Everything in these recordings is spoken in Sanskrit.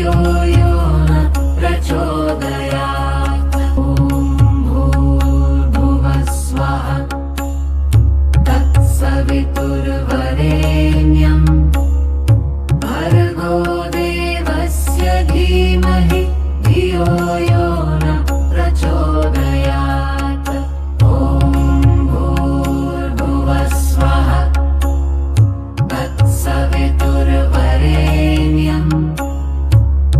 धियो यो न प्रचोदयात्। ॐ भूर्भुवः स्वः तत्सवितुर्वरेण्यं भर्गो देवस्य धीमहि धियो यो न प्रचोदयात्। ॐ भूर्भुवः स्वः तत्सवितुर्वरेण्यं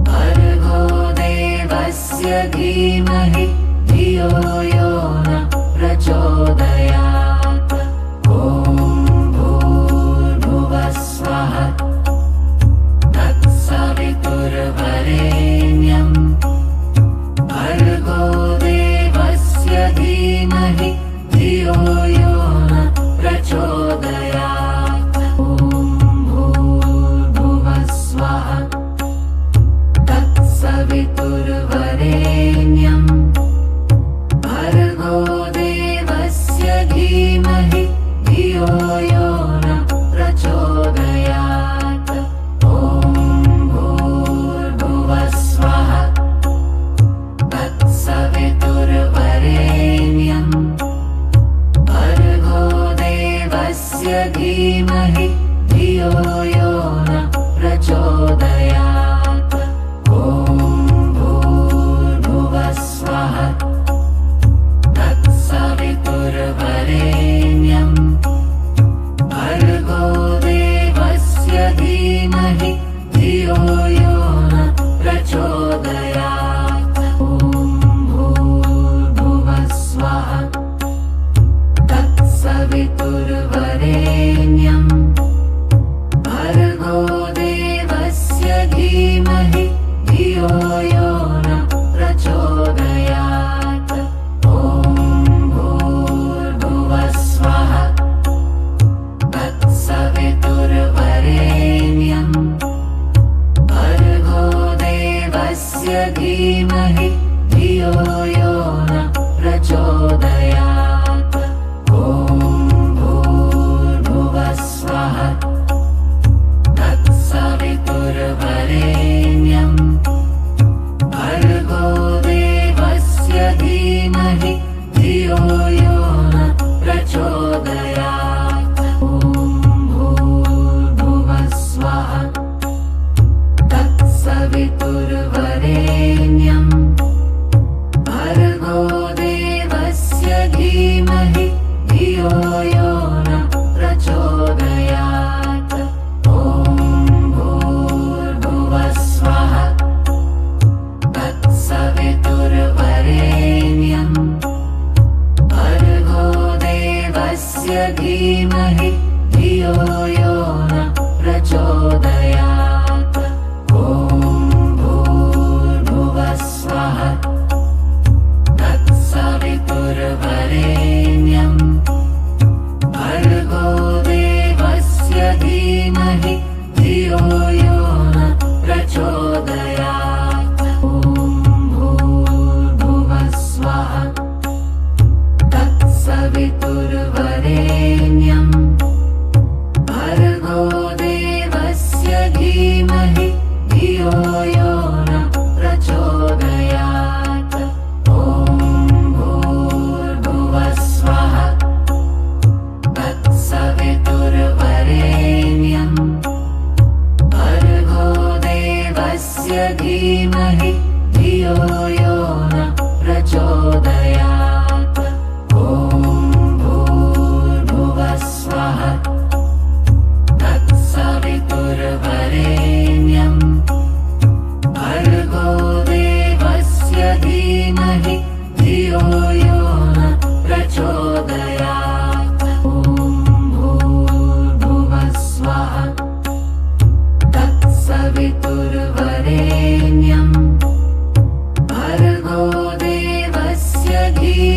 भर्गो देवस्य धीमहि धियो यो न प्रचोदयात्। ॐ भूर्भुवः स्वः तत्सवितुर्वरेण्यं भर्गो देवस्य धीमहि धियो यो न प्रचोदयात्। ॐ भूर्भुवः स्वः तत्सवितुर्वरेण्यं भर्गो देवस्य धीमहि धियो यो न प्रचोदयात्। ॐ भूर्भुवः स्वः तत्सवितुर्वरेण्यं भर्गो देवस्य धीमहि धियो यो न प्रचोदयात्। ॐ भूर्भुवः स्वः तत्सवितुर्वरेण्यं भर्गो देवस्य धीमहि धियो यो न प्रचोदयात्। ॐ भूर्भुवः स्वः तत्सवितुर्वरेण्यं भर्गो देवस्य धीमहि धियो यो न प्रचोदयात्। ॐ भूर्भुवः स्वः तत्सवितुर्वरेण्यं भर्गो देवस्य धीमहि धियो यो न प्रचोदयात्। ॐ भूर्भुवः स्वः तत्सवितुर्वरेण्यं भर्गो देवस्य धीमहि धियो यो न प्रचोदयात्। ॐ भूर्भुवः स्वः तत्सवितुर्वरेण्यं भर्गो देवस्य धीमहि धियो यो न प्रचोदयात्। ॐ भूर्भुवः स्वः तत्सवितुर्वरेण्यं भर्गो देवस्य धीमहि धियो यो न प्रचोदयात्। ॐ भूर्भुवः स्वः तत्सवितुर्वरेण्यं भर्गो देवस्य धीमहि धियो यो न प्रचोदयात्। ॐ भूर्भुवः स्वः तत्सवितुर्वरेण्यं भर्गो देवस्य धीमहि धियो यो न प्रचोदयात्। ॐ भूर्भुवः स्वः तत्सवितुर्वरेण्यं भर्गो देवस्य धीमहि धियो यो न प्रचोदयात्। ॐ भूर्भुवः स्वः तत्सवितुर्वरेण्यं भर्गो देवस्य धीमहि धियो यो न प्रचोदयात्। ॐ भूर्भुवः स्वः तत्सवितुर्वरेण्यं भर्गो देवस्य धीमहि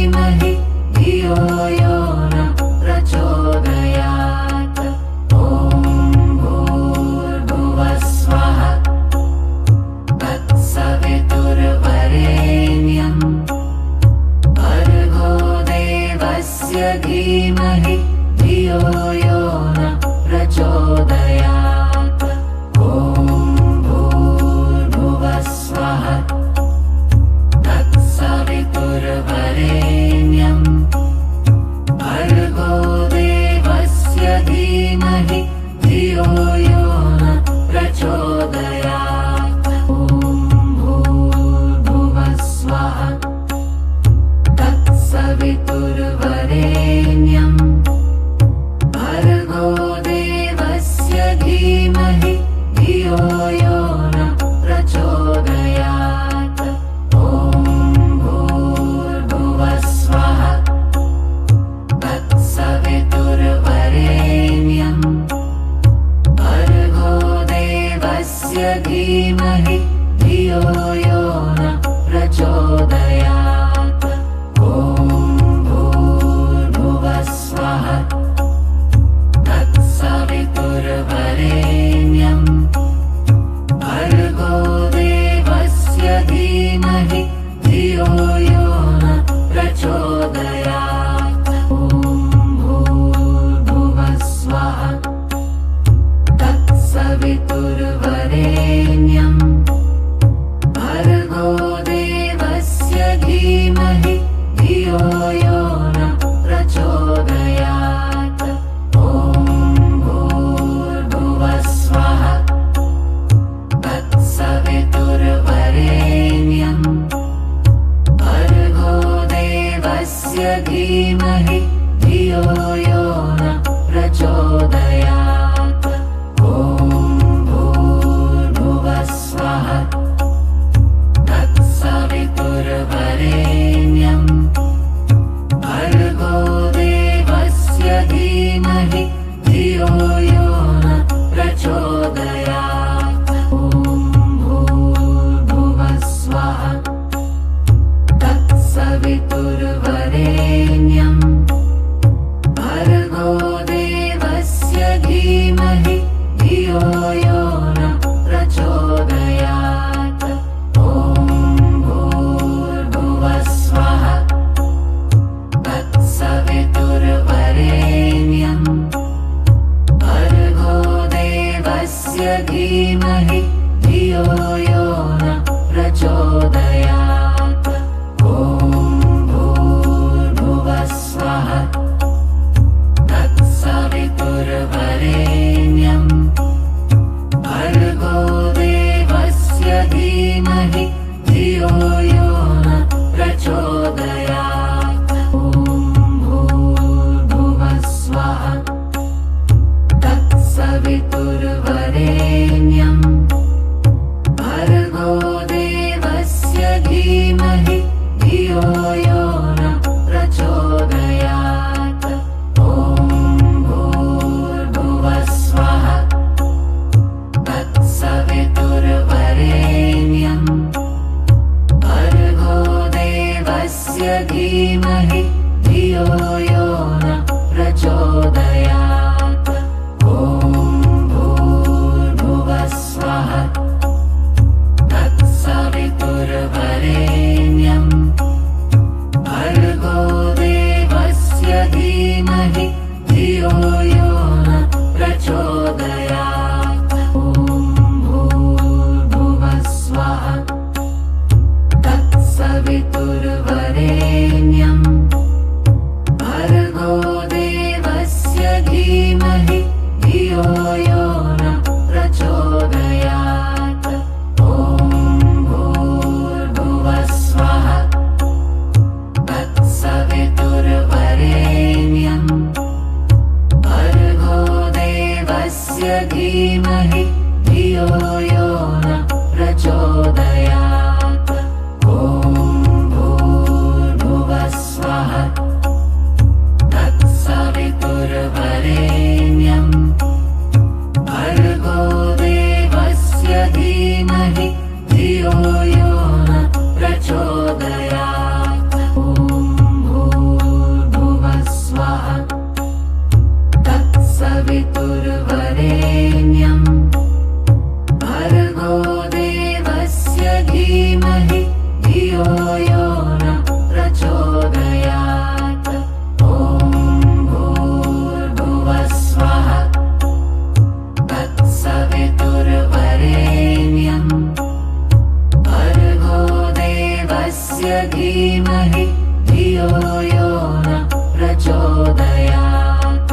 धीमहि धियो यो न प्रचोदयात्।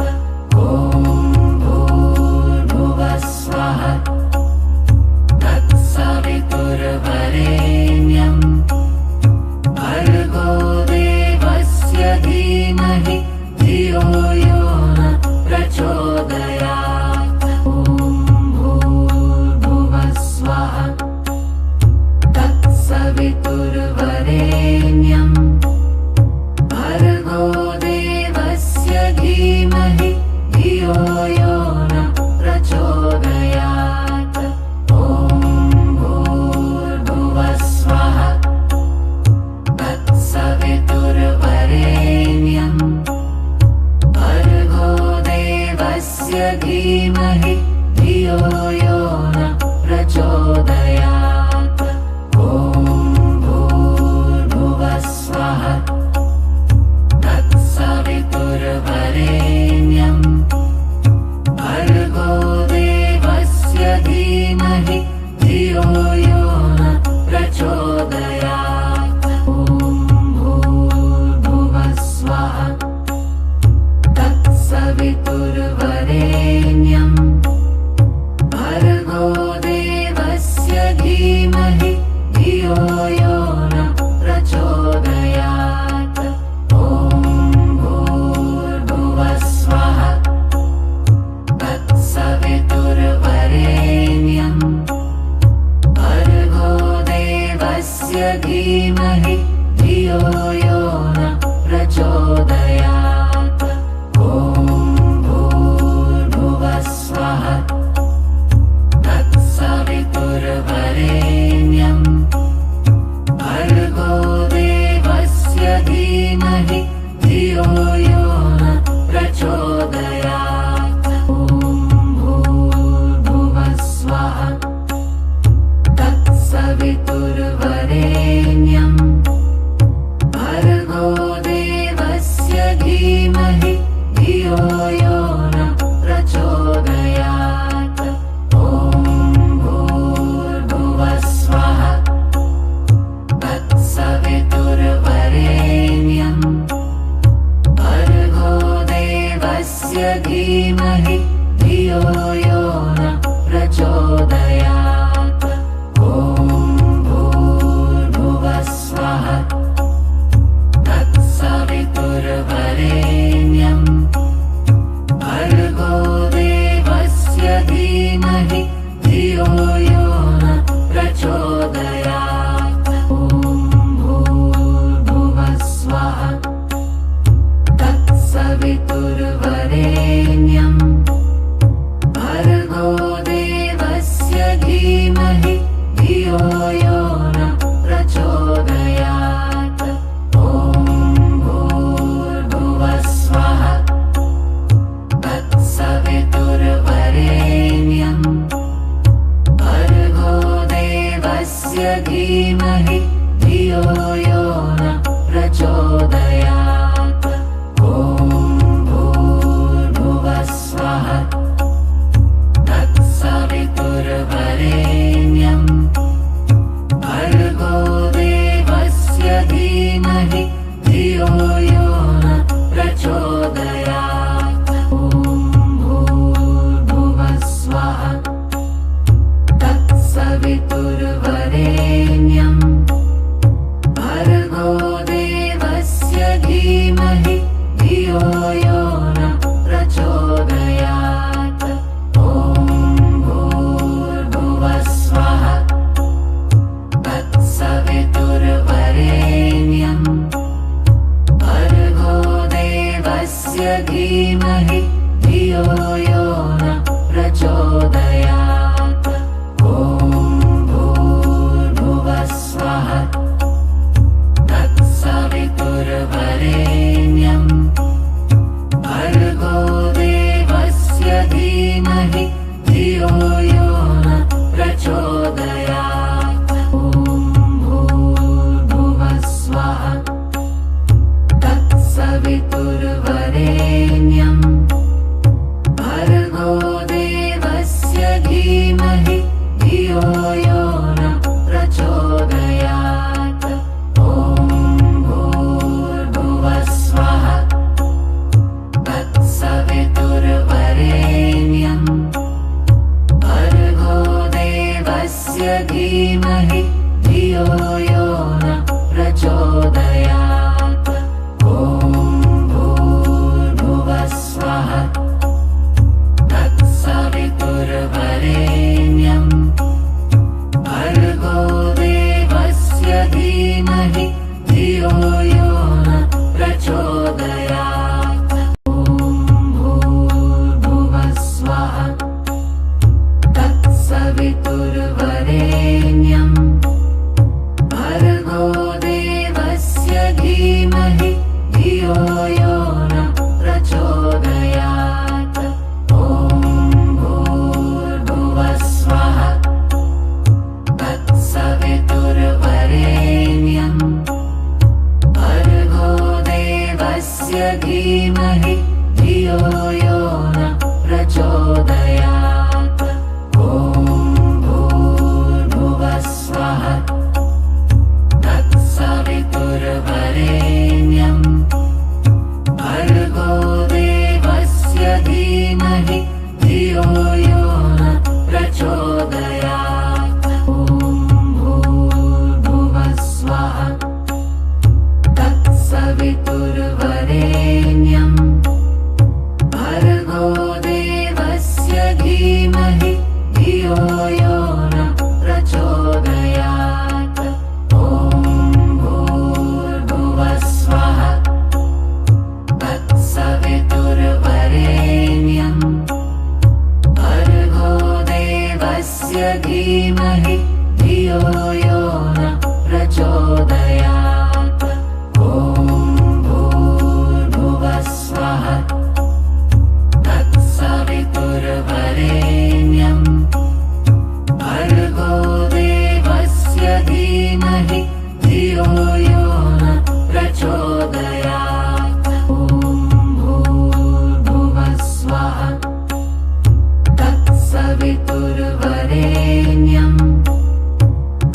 ॐ भूर्भुवः स्वः तत्सवितुर्वरेण्यं भर्गो देवस्य धीमहि धियो यो न प्रचोदयात्। ॐ भूर्भुवः स्वः तत्सवितुर्वरेण्यं भर्गो देवस्य धीमहि धियो यो न प्रचोदयात्। ॐ भूर्भुवः स्वः तत्सवितुर्वरेण्यं भर्गो देवस्य धीमहि धियो यो न प्रचोदयात्। ॐ भूर्भुवः स्वः तत्सवितुर्वरेण्यं भर्गो देवस्य धीमहि धियो यो न प्रचोदयात्। ॐ भूर्भुवः स्वः तत्सवितुर्वरेण्यं भर्गो देवस्य धीमहि धियो यो न प्रचोदयात्। ॐ भूर्भुवः स्वः तत्सवितुर्वरेण्यं भर्गो देवस्य धीमहि धियो यो न प्रचोदयात्। ॐ भूर्भुवः स्वः तत्सवितुर्वरेण्यं भर्गो देवस्य धीमहि धियो यो न प्रचोदयात्। ॐ भूर्भुवः स्वः तत्सवितुर्वरेण्यं भर्गो देवस्य धीमहि धियो यो न प्रचोदयात्। ॐ भूर्भुवः स्वः तत्सवितुर्वरेण्यं भर्गो देवस्य धीमहि धियो यो न प्रचोदयात्। ॐ भूर्भुवः स्वः तत्सवितुर्वरेण्यं भर्गो देवस्य धीमहि धियो यो न प्रचोदयात्। ॐ भूर्भुवः स्वः तत्सवितुर्वरेण्यं भर्गो देवस्य धीमहि धियो यो न प्रचोदयात्। ॐ भूर्भुवः स्वः तत्सवितुर्वरेण्यं भर्गो देवस्य धीमहि धियो यो न प्रचोदयात्। ॐ भूर्भुवः स्वः तत्सवितुर्वरेण्यं भर्गो देवस्य धीमहि धियो यो न प्रचोदयात्। ॐ भूर्भुवः स्वः तत्सवितुर्वरेण्यं भर्गो देवस्य धीमहि धीमहि धियो यो न प्रचोदयात्। ॐ भूर्भुवः स्वः तत्सवितुर्वरेण्यं भर्गो देवस्य धीमहि धियो यो न प्रचोदयात्। ॐ भूर्भुवः स्वः तत्सवितुर्वरेण्यं भर्गो देवस्य धीमहि धियो यो न प्रचोदयात्। ॐ भूर्भुवः स्वः तत्सवितुर्वरेण्यं भर्गो देवस्य धीमहि धियो यो न प्रचोदयात्। ॐ भूर्भुवः स्वः तत्सवितुर्वरेण्यं भर्गो देवस्य धीमहि धियो यो न प्रचोदयात्। ॐ भूर्भुवः स्वः तत्सवितुर्वरेण्यं भर्गो देवस्य धीमहि धियो यो न प्रचोदयात्। ॐ भूर्भुवः स्वः तत्सवितुर्वरेण्यं भर्गो देवस्य धीमहि धियो यो न प्रचोदयात्। ॐ भूर्भुवः स्वः तत्सवितुर्वरेण्यं भर्गो देवस्य धीमहि धियो यो न प्रचोदयात्। ॐ भूर्भुवः स्वः तत्सवितुर्वरेण्यं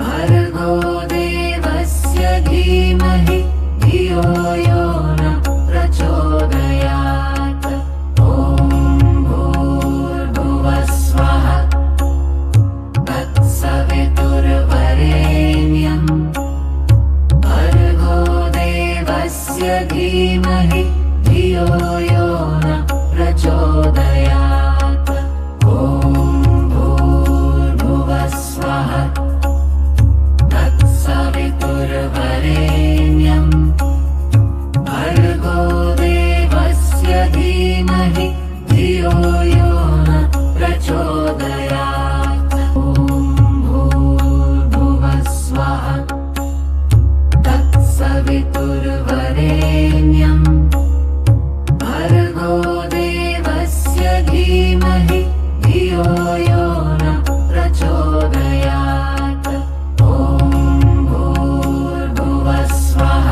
भर्गो देवस्य धीमहि धियो यो न प्रचोदयात्। ॐ भूर्भुवः स्वः तत्सवितुर्वरेण्यं भर्गो देवस्य धीमहि धियो यो न प्रचोदयात्। ॐ भूर्भुवः स्वः तत्सवितुर्वरेण्यं भर्गो देवस्य धीमहि धियो यो न प्रचोदयात्। ॐ भूर्भुवः स्वः तत्सवितुर्वरेण्यं भर्गो देवस्य धीमहि धियो यो न प्रचोदयात्। ॐ भूर्भुवः स्वः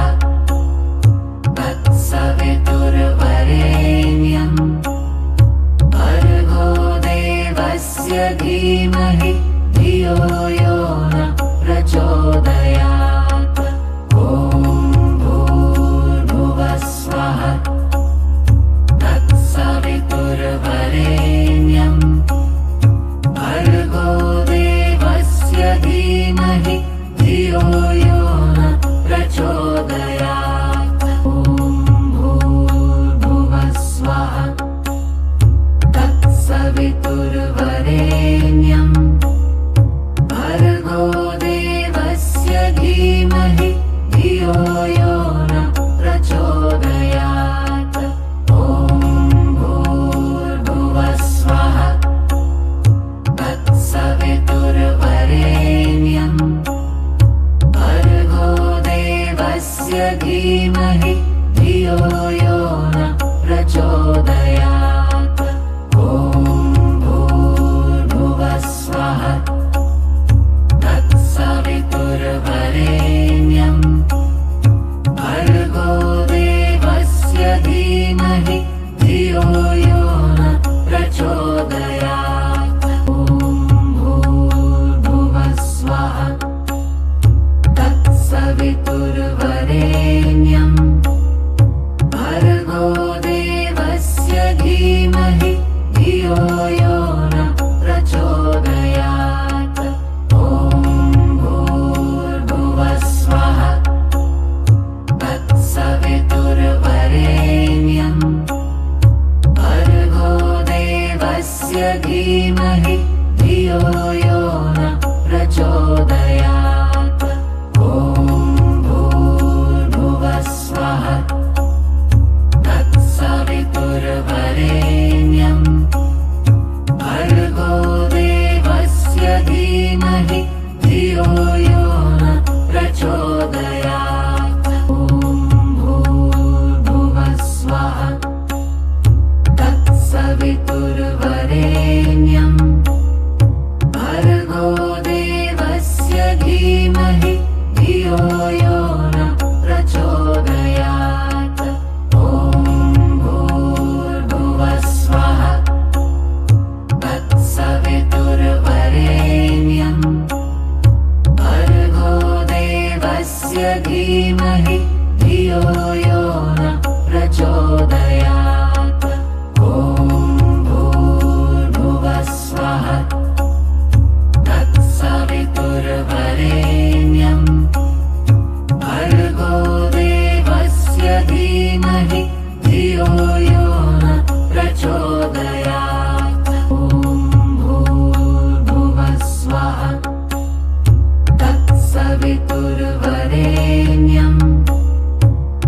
तत्सवितुर्वरेण्यं भर्गो देवस्य धीमहि धियो यो न प्रचोदयात्। ॐ भूर्भुवः स्वः तत्सवितुर्वरेण्यं भर्गो देवस्य धीमहि धियो यो न प्रचोदयात्। ॐ भूर्भुवः स्वः तत्सवितुर्वरेण्यं भर्गो देवस्य धीमहि धियो यो न प्रचोदयात्। ॐ भूर्भुवः स्वः तत्सवितुर्वरेण्यं भर्गो देवस्य धीमहि धियो यो न प्रचोदयात्। ॐ भूर्भुवः स्वः तत्सवितुर्वरेण्यं भर्गो देवस्य धीमहि धियो यो न प्रचोदयात्। ॐ भूर्भुवः स्वः तत्सवितुर्वरेण्यं धीमहि धियो यो न प्रचोदयात्। ॐ भूर्भुवः स्वः तत्सवितुर्वरेण्यं भर्गो देवस्य धीमहि धियो यो न प्रचोदयात्। ॐ भूर्भुवः स्वः तत्सवितुर्वरेण्यं भर्गो देवस्य धीमहि धियो यो न प्रचोदयात्। ॐ भूर्भुवः स्वः तत्सवितुर्वरेण्यं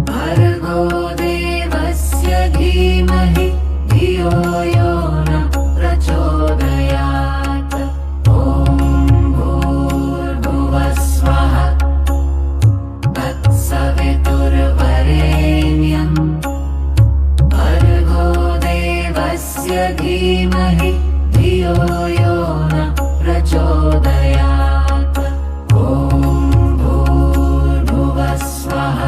भर्गो देवस्य धीमहि धियो यो न प्रचोदयात्। ॐ भूर्भुवः स्वः तत्सवितुर्वरेण्यं भर्गो देवस्य धीमहि धियो यो न प्रचोदयात्। ॐ भूर्भुवः स्वः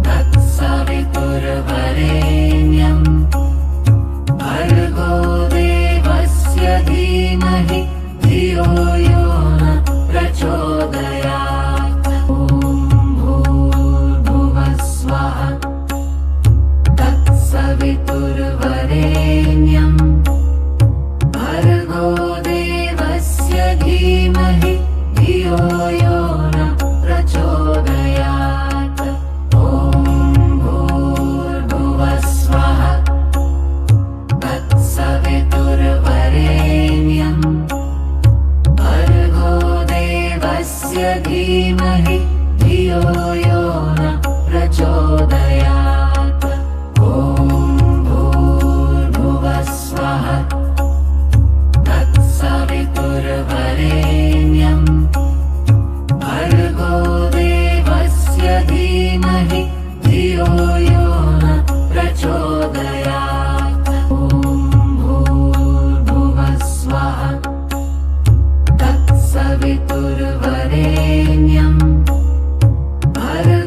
तत्सवितुर्वरेण्यं भर्गो देवस्य धीमहि धियो यो न प्रचोदयात्। ॐ भूर्भुवः स्वः तत्सवितुर्वरेण्यं भर्गो देवस्य धीमहि धियो यो न प्रचोदयात्। ॐ भूर्भुवः स्वः तत्सवितुर्वरेण्यं भर्गो देवस्य धीमहि धियो यो न प्रचोदयात्। ॐ भूर्भुवः स्वः तत्सवितुर्वरेण्यं भर्गो देवस्य धीमहि धियो यो न प्रचोदयात्। ॐ भूर्भुवः स्वः तत्सवितुर्वरेण्यं भर्गो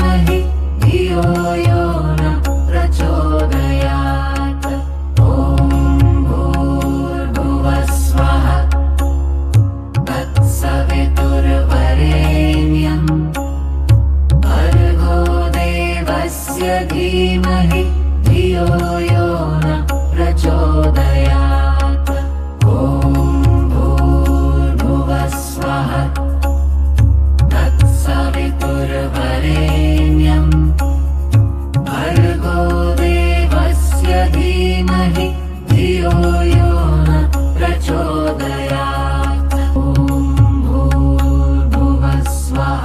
धीमहि धियो यो न प्रचोदयात्। ॐ भूर्भुवः स्वः तत्सवितुर्वरेण्यं भर्गो देवस्य धीमहि धियो यो न प्रचोदयात्। ॐ भूर्भुवः स्वः तत्सवितुर्वरेण्यं भर्गो देवस्य धीमहि धियो यो न प्रचोदयात्। ॐ भूर्भुवः स्वः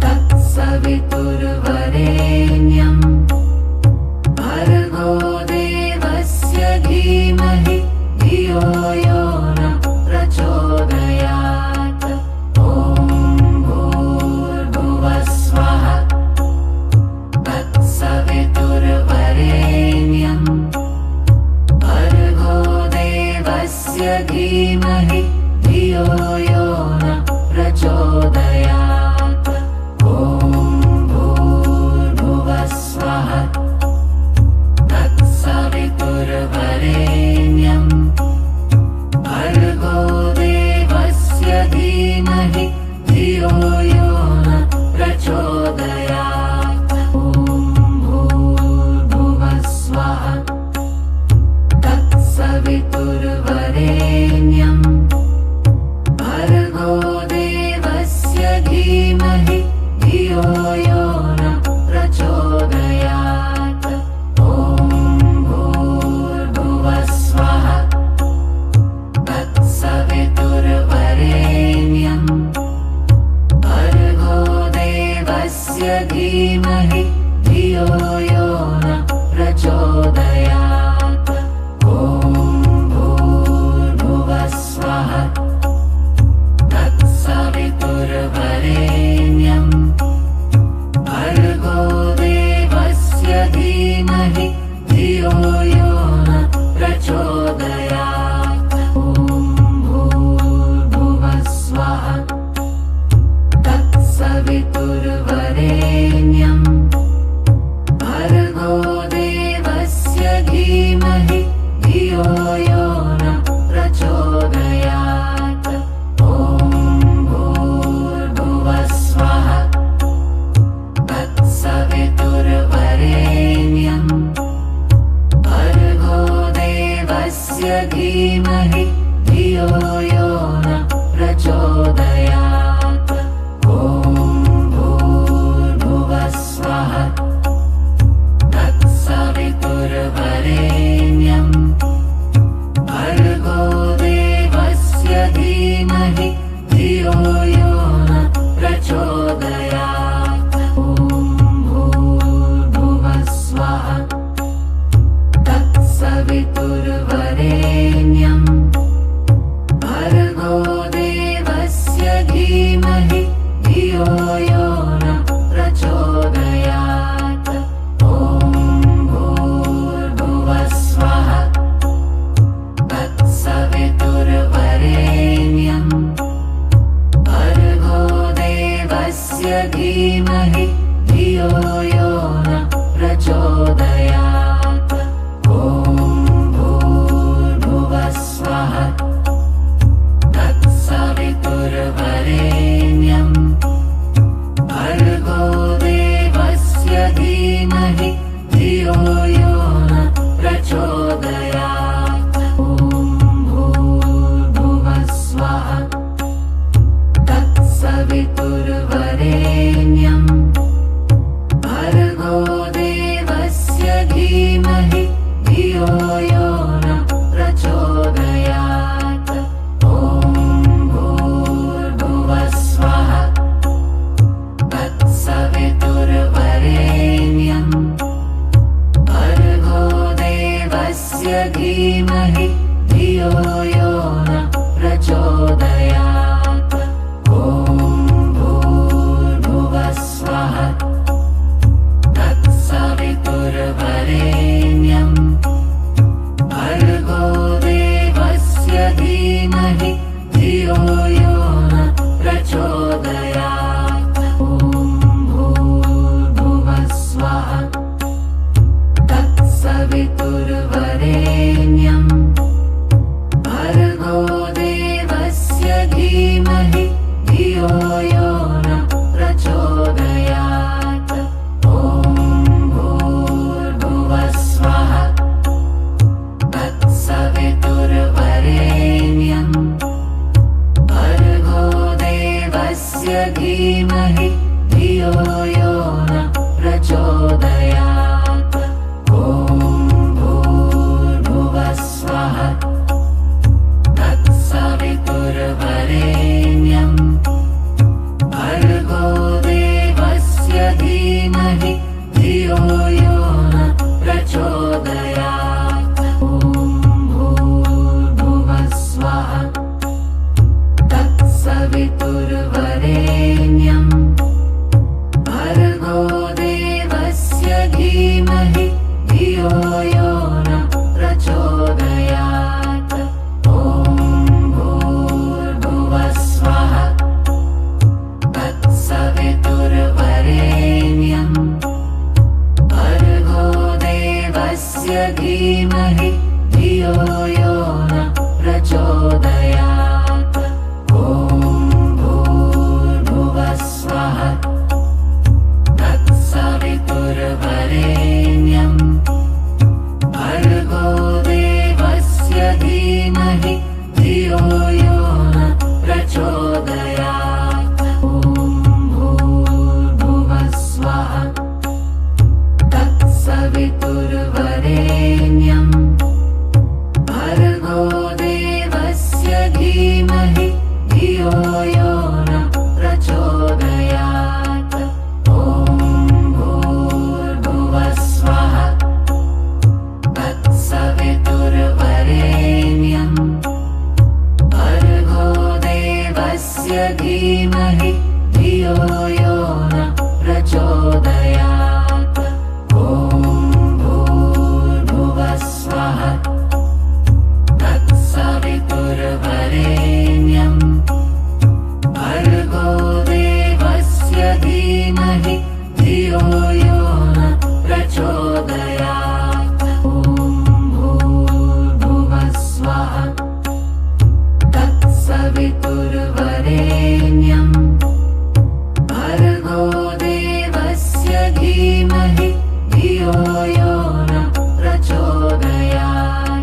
तत्सवितुर्वरेण्यं भर्गो देवस्य धीमहि धियो यो न प्रचोदयात्। ॐ भूर्भुवः स्वः तत्सवितुर्वरेण्यं भर्गो देवस्य धीमहि धियो यो न प्रचोदयात्। ॐ भूर्भुवः स्वः तत्सवितुर्वरेण्यं भर्गो देवस्य धीमहि धियो यो न प्रचोदयात्। ॐ भूर्भुवः स्वः तत्सवितुर्वरेण्यं भर्गो देवस्य धीमहि धियो यो न प्रचोदयात्। ॐ भूर्भुवः स्वः तत्सवितुर्वरेण्यं भर्गो देवस्य धीमहि धियो यो न प्रचोदयात्। ॐ भूर्भुवः स्वः तत्सवितुर्वरेण्यं भर्गो देवस्य धीमहि धियो यो न प्रचोदयात्। ॐ भूर्भुवः स्वः तत्सवितुर्वरेण्यं भर्गो देवस्य धीमहि धियो यो न प्रचोदयात्। ॐ भूर्भुवः स्वः तत्सवितुर्वरेण्यं भर्गो देवस्य धीमहि धियो यो न प्रचोदयात्। ॐ भूर्भुवः स्वः तत्सवितुर्वरेण्यं भर्गो देवस्य धीमहि धियो यो न प्रचोदयात्। ॐ भूर्भुवः स्वः तत्सवितुर्वरेण्यं भर्गो देवस्य धीमहि धियो यो न प्रचोदयात्। ॐ भूर्भुवः स्वः तत्सवितुर्वरेण्यं भर्गो देवस्य धीमहि धियो यो न प्रचोदयात्। ॐ भूर्भुवः स्वः तत्सवितुर्वरेण्यं भर्गो देवस्य धीमहि धियो यो न प्रचोदयात्। ॐ भूर्भुवः स्वः तत्सवितुर्वरेण्यं भर्गो देवस्य धीमहि धियो यो न प्रचोदयात्। ॐ भूर्भुवः स्वः तत्सवितुर्वरेण्यं भर्गो देवस्य धीमहि धियो यो न प्रचोदयात्। ॐ भूर्भुवः स्वः तत्सवितुर्वरेण्यं भर्गो देवस्य धीमहि धियो यो न प्रचोदयात्। ॐ वरेण्यम्